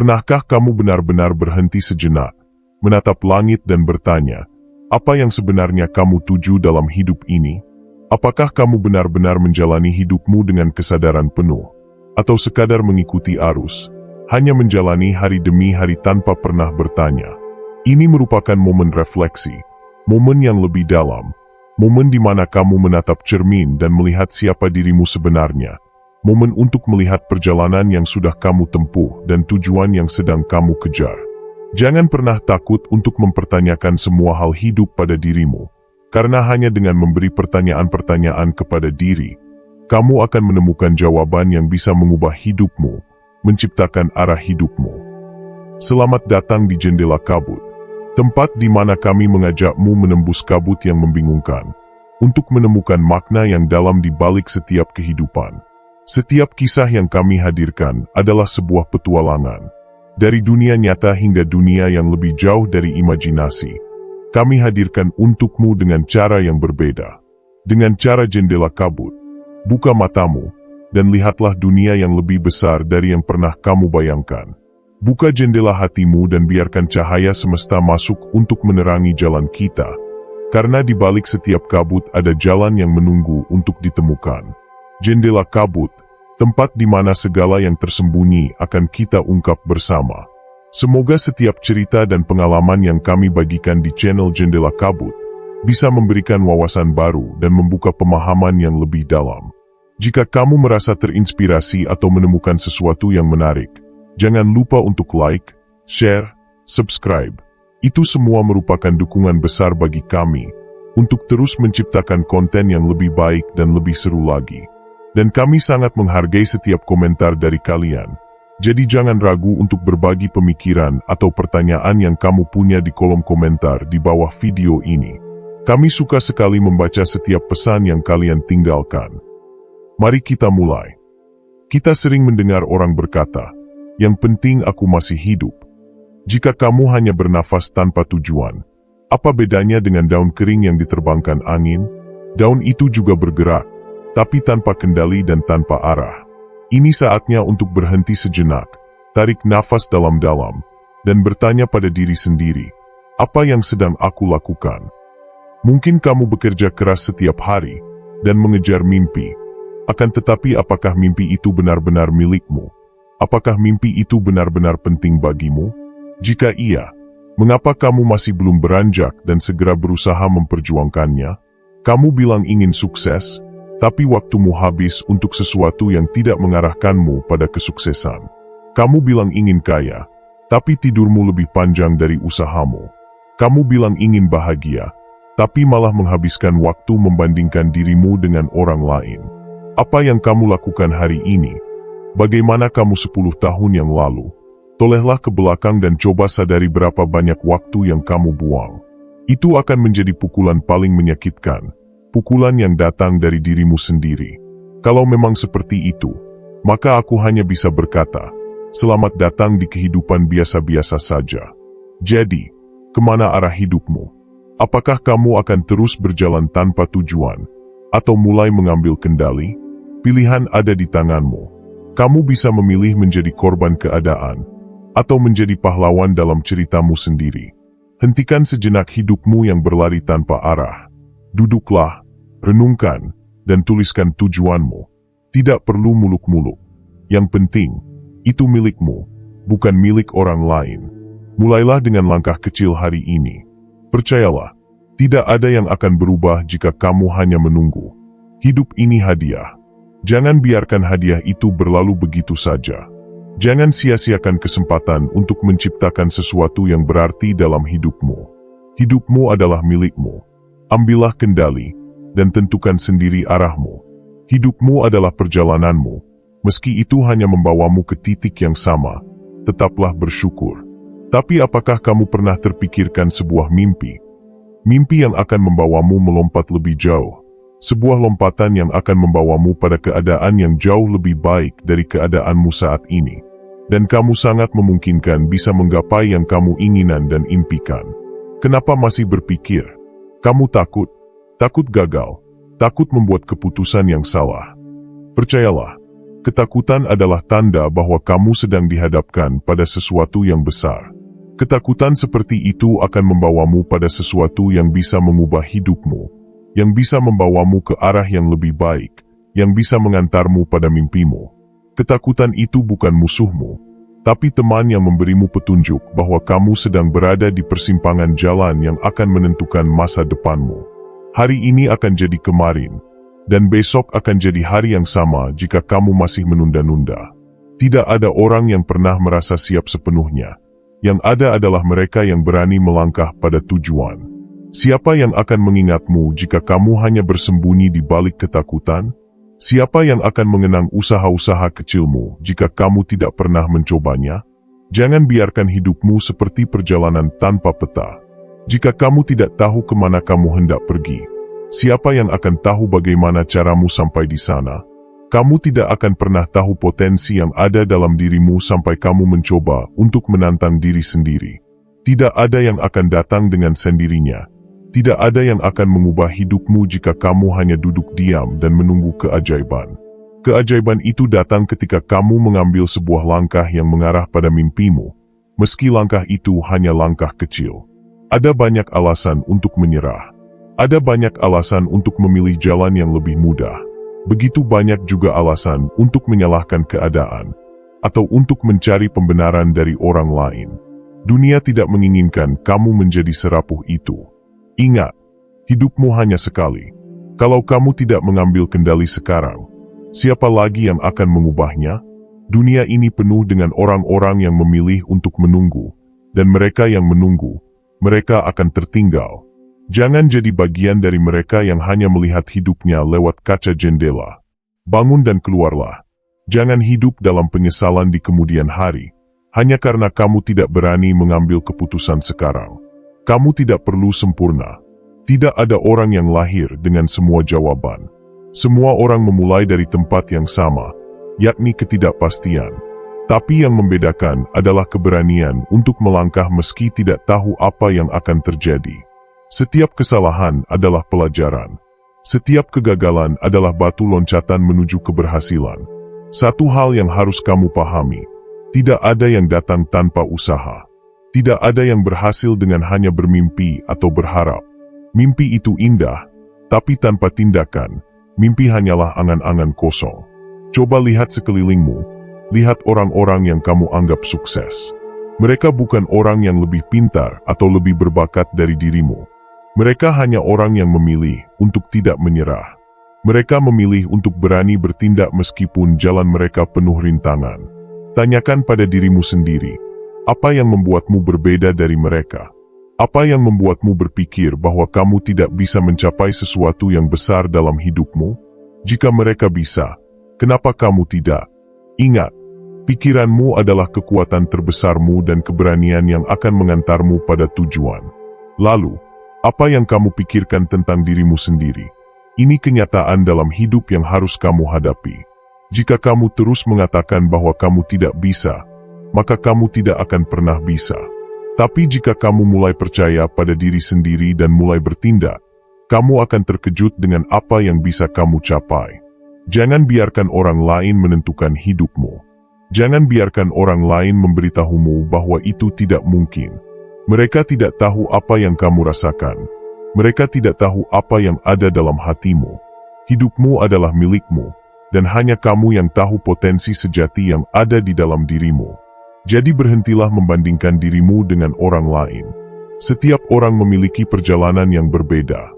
Pernahkah kamu benar-benar berhenti sejenak, menatap langit dan bertanya, apa yang sebenarnya kamu tuju dalam hidup ini? Apakah kamu benar-benar menjalani hidupmu dengan kesadaran penuh, atau sekadar mengikuti arus, hanya menjalani hari demi hari tanpa pernah bertanya? Ini merupakan momen refleksi, momen yang lebih dalam, momen di mana kamu menatap cermin dan melihat siapa dirimu sebenarnya. Momen untuk melihat perjalanan yang sudah kamu tempuh dan tujuan yang sedang kamu kejar. Jangan pernah takut untuk mempertanyakan semua hal hidup pada dirimu, karena hanya dengan memberi pertanyaan-pertanyaan kepada diri, kamu akan menemukan jawaban yang bisa mengubah hidupmu, menciptakan arah hidupmu. Selamat datang di Jendela Kabut, tempat di mana kami mengajakmu menembus kabut yang membingungkan, untuk menemukan makna yang dalam di balik setiap kehidupan. Setiap kisah yang kami hadirkan adalah sebuah petualangan. Dari dunia nyata hingga dunia yang lebih jauh dari imajinasi. Kami hadirkan untukmu dengan cara yang berbeda. Dengan cara Jendela Kabut. Buka matamu, dan lihatlah dunia yang lebih besar dari yang pernah kamu bayangkan. Buka jendela hatimu dan biarkan cahaya semesta masuk untuk menerangi jalan kita. Karena di balik setiap kabut ada jalan yang menunggu untuk ditemukan. Jendela Kabut, tempat di mana segala yang tersembunyi akan kita ungkap bersama. Semoga setiap cerita dan pengalaman yang kami bagikan di channel Jendela Kabut bisa memberikan wawasan baru dan membuka pemahaman yang lebih dalam. Jika kamu merasa terinspirasi atau menemukan sesuatu yang menarik, jangan lupa untuk like, share, subscribe. Itu semua merupakan dukungan besar bagi kami untuk terus menciptakan konten yang lebih baik dan lebih seru lagi. Dan kami sangat menghargai setiap komentar dari kalian. Jadi jangan ragu untuk berbagi pemikiran atau pertanyaan yang kamu punya di kolom komentar di bawah video ini. Kami suka sekali membaca setiap pesan yang kalian tinggalkan. Mari kita mulai. Kita sering mendengar orang berkata, yang penting aku masih hidup. Jika kamu hanya bernafas tanpa tujuan, apa bedanya dengan daun kering yang diterbangkan angin? Daun itu juga bergerak, tapi tanpa kendali dan tanpa arah. Ini saatnya untuk berhenti sejenak, tarik nafas dalam-dalam, dan bertanya pada diri sendiri, apa yang sedang aku lakukan? Mungkin kamu bekerja keras setiap hari, dan mengejar mimpi. Akan tetapi apakah mimpi itu benar-benar milikmu? Apakah mimpi itu benar-benar penting bagimu? Jika iya, mengapa kamu masih belum beranjak dan segera berusaha memperjuangkannya? Kamu bilang ingin sukses, tapi waktumu habis untuk sesuatu yang tidak mengarahkanmu pada kesuksesan. Kamu bilang ingin kaya, tapi tidurmu lebih panjang dari usahamu. Kamu bilang ingin bahagia, tapi malah menghabiskan waktu membandingkan dirimu dengan orang lain. Apa yang kamu lakukan hari ini? Bagaimana kamu 10 tahun yang lalu? Tolehlah ke belakang dan coba sadari berapa banyak waktu yang kamu buang. Itu akan menjadi pukulan paling menyakitkan. Pukulan yang datang dari dirimu sendiri. Kalau memang seperti itu, maka aku hanya bisa berkata, selamat datang di kehidupan biasa-biasa saja. Jadi, kemana arah hidupmu? Apakah kamu akan terus berjalan tanpa tujuan, atau mulai mengambil kendali? Pilihan ada di tanganmu. Kamu bisa memilih menjadi korban keadaan, atau menjadi pahlawan dalam ceritamu sendiri. Hentikan sejenak hidupmu yang berlari tanpa arah. Duduklah, renungkan, dan tuliskan tujuanmu. Tidak perlu muluk-muluk. Yang penting, itu milikmu, bukan milik orang lain. Mulailah dengan langkah kecil hari ini. Percayalah, tidak ada yang akan berubah jika kamu hanya menunggu. Hidup ini hadiah. Jangan biarkan hadiah itu berlalu begitu saja. Jangan sia-siakan kesempatan untuk menciptakan sesuatu yang berarti dalam hidupmu. Hidupmu adalah milikmu. Ambillah kendali, dan tentukan sendiri arahmu. Hidupmu adalah perjalananmu. Meski itu hanya membawamu ke titik yang sama, tetaplah bersyukur. Tapi apakah kamu pernah terpikirkan sebuah mimpi? Mimpi yang akan membawamu melompat lebih jauh. Sebuah lompatan yang akan membawamu pada keadaan yang jauh lebih baik dari keadaanmu saat ini. Dan kamu sangat memungkinkan bisa menggapai yang kamu inginan dan impikan. Kenapa masih berpikir? Kamu takut? Takut gagal, takut membuat keputusan yang salah. Percayalah, Ketakutan adalah tanda bahwa kamu sedang dihadapkan pada sesuatu yang besar. Ketakutan seperti itu akan membawamu pada sesuatu yang bisa mengubah hidupmu, yang bisa membawamu ke arah yang lebih baik, yang bisa mengantarmu pada mimpimu. Ketakutan itu bukan musuhmu, tapi teman yang memberimu petunjuk bahwa kamu sedang berada di persimpangan jalan yang akan menentukan masa depanmu. Hari ini akan jadi kemarin, dan besok akan jadi hari yang sama jika kamu masih menunda-nunda. Tidak ada orang yang pernah merasa siap sepenuhnya. Yang ada adalah mereka yang berani melangkah pada tujuan. Siapa yang akan mengingatmu jika kamu hanya bersembunyi di balik ketakutan? Siapa yang akan mengenang usaha-usaha kecilmu jika kamu tidak pernah mencobanya? Jangan biarkan hidupmu seperti perjalanan tanpa peta. Jika kamu tidak tahu kemana kamu hendak pergi, siapa yang akan tahu bagaimana caramu sampai di sana? Kamu tidak akan pernah tahu potensi yang ada dalam dirimu sampai kamu mencoba untuk menantang diri sendiri. Tidak ada yang akan datang dengan sendirinya. Tidak ada yang akan mengubah hidupmu jika kamu hanya duduk diam dan menunggu keajaiban. Keajaiban itu datang ketika kamu mengambil sebuah langkah yang mengarah pada mimpimu, meski langkah itu hanya langkah kecil. Ada banyak alasan untuk menyerah. Ada banyak alasan untuk memilih jalan yang lebih mudah. Begitu banyak juga alasan untuk menyalahkan keadaan, atau untuk mencari pembenaran dari orang lain. Dunia tidak menginginkan kamu menjadi serapuh itu. Ingat, hidupmu hanya sekali. Kalau kamu tidak mengambil kendali sekarang, siapa lagi yang akan mengubahnya? Dunia ini penuh dengan orang-orang yang memilih untuk menunggu, dan mereka yang menunggu, mereka akan tertinggal. Jangan jadi bagian dari mereka yang hanya melihat hidupnya lewat kaca jendela. Bangun dan keluarlah. Jangan hidup dalam penyesalan di kemudian hari, hanya karena kamu tidak berani mengambil keputusan sekarang. Kamu tidak perlu sempurna. Tidak ada orang yang lahir dengan semua jawaban. Semua orang memulai dari tempat yang sama, yakni ketidakpastian. Tapi yang membedakan adalah keberanian untuk melangkah meski tidak tahu apa yang akan terjadi. Setiap kesalahan adalah pelajaran. Setiap kegagalan adalah batu loncatan menuju keberhasilan. Satu hal yang harus kamu pahami, tidak ada yang datang tanpa usaha. Tidak ada yang berhasil dengan hanya bermimpi atau berharap. Mimpi itu indah, tapi tanpa tindakan, mimpi hanyalah angan-angan kosong. Coba lihat sekelilingmu, lihat orang-orang yang kamu anggap sukses. Mereka bukan orang yang lebih pintar atau lebih berbakat dari dirimu. Mereka hanya orang yang memilih untuk tidak menyerah. Mereka memilih untuk berani bertindak meskipun jalan mereka penuh rintangan. Tanyakan pada dirimu sendiri, apa yang membuatmu berbeda dari mereka? Apa yang membuatmu berpikir bahwa kamu tidak bisa mencapai sesuatu yang besar dalam hidupmu? Jika mereka bisa, kenapa kamu tidak? Ingat, pikiranmu adalah kekuatan terbesarmu dan keberanian yang akan mengantarmu pada tujuan. Lalu, apa yang kamu pikirkan tentang dirimu sendiri? Ini kenyataan dalam hidup yang harus kamu hadapi. Jika kamu terus mengatakan bahwa kamu tidak bisa, maka kamu tidak akan pernah bisa. Tapi jika kamu mulai percaya pada diri sendiri dan mulai bertindak, kamu akan terkejut dengan apa yang bisa kamu capai. Jangan biarkan orang lain menentukan hidupmu. Jangan biarkan orang lain memberitahumu bahwa itu tidak mungkin. Mereka tidak tahu apa yang kamu rasakan. Mereka tidak tahu apa yang ada dalam hatimu. Hidupmu adalah milikmu, dan hanya kamu yang tahu potensi sejati yang ada di dalam dirimu. Jadi berhentilah membandingkan dirimu dengan orang lain. Setiap orang memiliki perjalanan yang berbeda.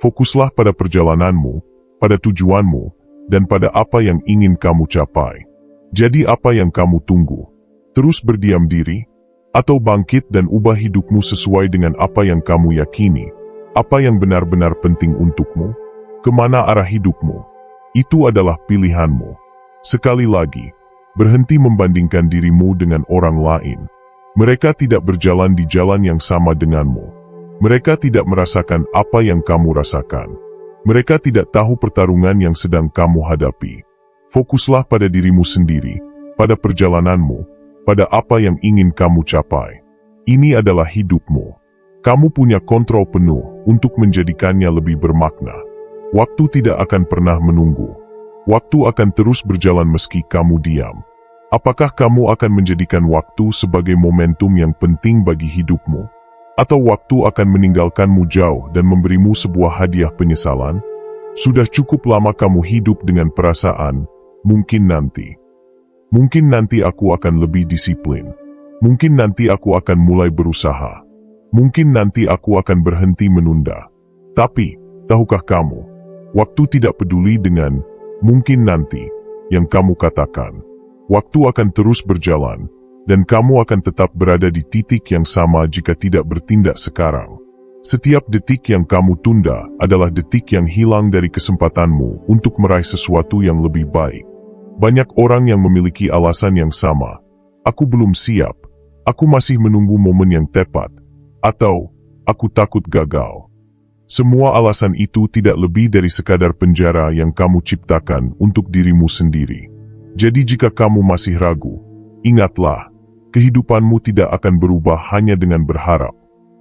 Fokuslah pada perjalananmu, pada tujuanmu, dan pada apa yang ingin kamu capai. Jadi apa yang kamu tunggu? Terus berdiam diri? Atau bangkit dan ubah hidupmu sesuai dengan apa yang kamu yakini? Apa yang benar-benar penting untukmu? Kemana arah hidupmu? Itu adalah pilihanmu. Sekali lagi, berhenti membandingkan dirimu dengan orang lain. Mereka tidak berjalan di jalan yang sama denganmu. Mereka tidak merasakan apa yang kamu rasakan. Mereka tidak tahu pertarungan yang sedang kamu hadapi. Fokuslah pada dirimu sendiri, pada perjalananmu, pada apa yang ingin kamu capai. Ini adalah hidupmu. Kamu punya kontrol penuh untuk menjadikannya lebih bermakna. Waktu tidak akan pernah menunggu. Waktu akan terus berjalan meski kamu diam. Apakah kamu akan menjadikan waktu sebagai momentum yang penting bagi hidupmu? Atau waktu akan meninggalkanmu jauh dan memberimu sebuah hadiah penyesalan? Sudah cukup lama kamu hidup dengan perasaan, mungkin nanti. Mungkin nanti aku akan lebih disiplin. Mungkin nanti aku akan mulai berusaha. Mungkin nanti aku akan berhenti menunda. Tapi, tahukah kamu, waktu tidak peduli dengan mungkin nanti yang kamu katakan. Waktu akan terus berjalan, dan kamu akan tetap berada di titik yang sama jika tidak bertindak sekarang. Setiap detik yang kamu tunda adalah detik yang hilang dari kesempatanmu untuk meraih sesuatu yang lebih baik. Banyak orang yang memiliki alasan yang sama. Aku belum siap, aku masih menunggu momen yang tepat, atau aku takut gagal. Semua alasan itu tidak lebih dari sekadar penjara yang kamu ciptakan untuk dirimu sendiri. Jadi jika kamu masih ragu, ingatlah, kehidupanmu tidak akan berubah hanya dengan berharap.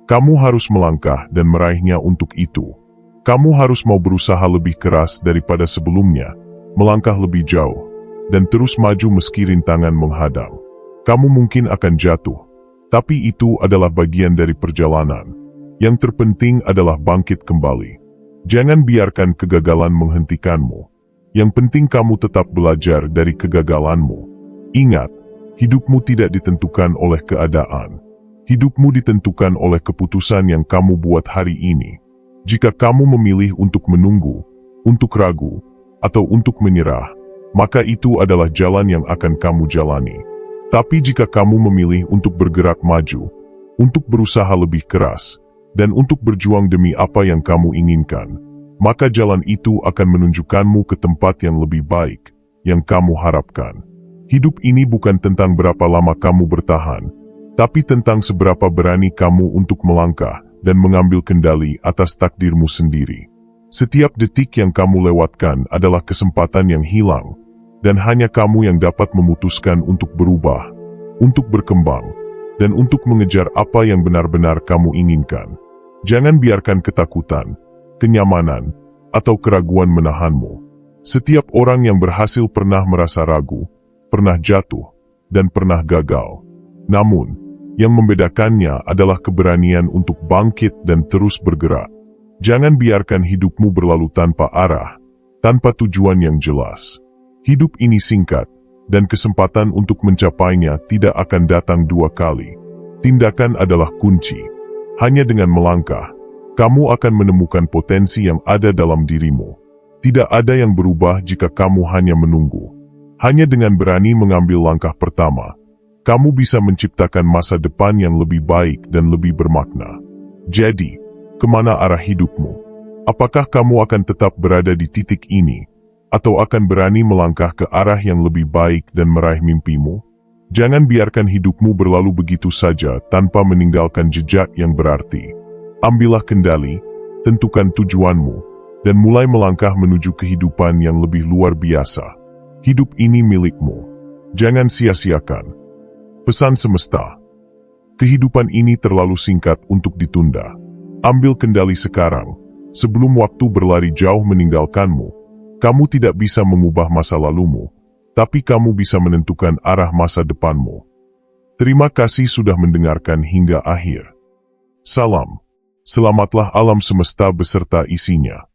Kamu harus melangkah dan meraihnya untuk itu. Kamu harus mau berusaha lebih keras daripada sebelumnya, melangkah lebih jauh, dan terus maju meski rintangan menghadang. Kamu mungkin akan jatuh, tapi itu adalah bagian dari perjalanan. Yang terpenting adalah bangkit kembali. Jangan biarkan kegagalan menghentikanmu. Yang penting kamu tetap belajar dari kegagalanmu. Ingat, hidupmu tidak ditentukan oleh keadaan. Hidupmu ditentukan oleh keputusan yang kamu buat hari ini. Jika kamu memilih untuk menunggu, untuk ragu, atau untuk menyerah, maka itu adalah jalan yang akan kamu jalani. Tapi jika kamu memilih untuk bergerak maju, untuk berusaha lebih keras, dan untuk berjuang demi apa yang kamu inginkan, maka jalan itu akan menunjukkanmu ke tempat yang lebih baik, yang kamu harapkan. Hidup ini bukan tentang berapa lama kamu bertahan, tapi tentang seberapa berani kamu untuk melangkah dan mengambil kendali atas takdirmu sendiri. Setiap detik yang kamu lewatkan adalah kesempatan yang hilang, dan hanya kamu yang dapat memutuskan untuk berubah, untuk berkembang, dan untuk mengejar apa yang benar-benar kamu inginkan. Jangan biarkan ketakutan, kenyamanan, atau keraguan menahanmu. Setiap orang yang berhasil pernah merasa ragu, pernah jatuh, dan pernah gagal. Namun, yang membedakannya adalah keberanian untuk bangkit dan terus bergerak. Jangan biarkan hidupmu berlalu tanpa arah, tanpa tujuan yang jelas. Hidup ini singkat, dan kesempatan untuk mencapainya tidak akan datang dua kali. Tindakan adalah kunci. Hanya dengan melangkah, kamu akan menemukan potensi yang ada dalam dirimu. Tidak ada yang berubah jika kamu hanya menunggu. Hanya dengan berani mengambil langkah pertama, kamu bisa menciptakan masa depan yang lebih baik dan lebih bermakna. Jadi, kemana arah hidupmu? Apakah kamu akan tetap berada di titik ini, atau akan berani melangkah ke arah yang lebih baik dan meraih mimpimu? Jangan biarkan hidupmu berlalu begitu saja tanpa meninggalkan jejak yang berarti. Ambillah kendali, tentukan tujuanmu, dan mulai melangkah menuju kehidupan yang lebih luar biasa. Hidup ini milikmu. Jangan sia-siakan. Pesan semesta. Kehidupan ini terlalu singkat untuk ditunda. Ambil kendali sekarang, sebelum waktu berlari jauh meninggalkanmu. Kamu tidak bisa mengubah masa lalumu, tapi kamu bisa menentukan arah masa depanmu. Terima kasih sudah mendengarkan hingga akhir. Salam. Selamatlah alam semesta beserta isinya.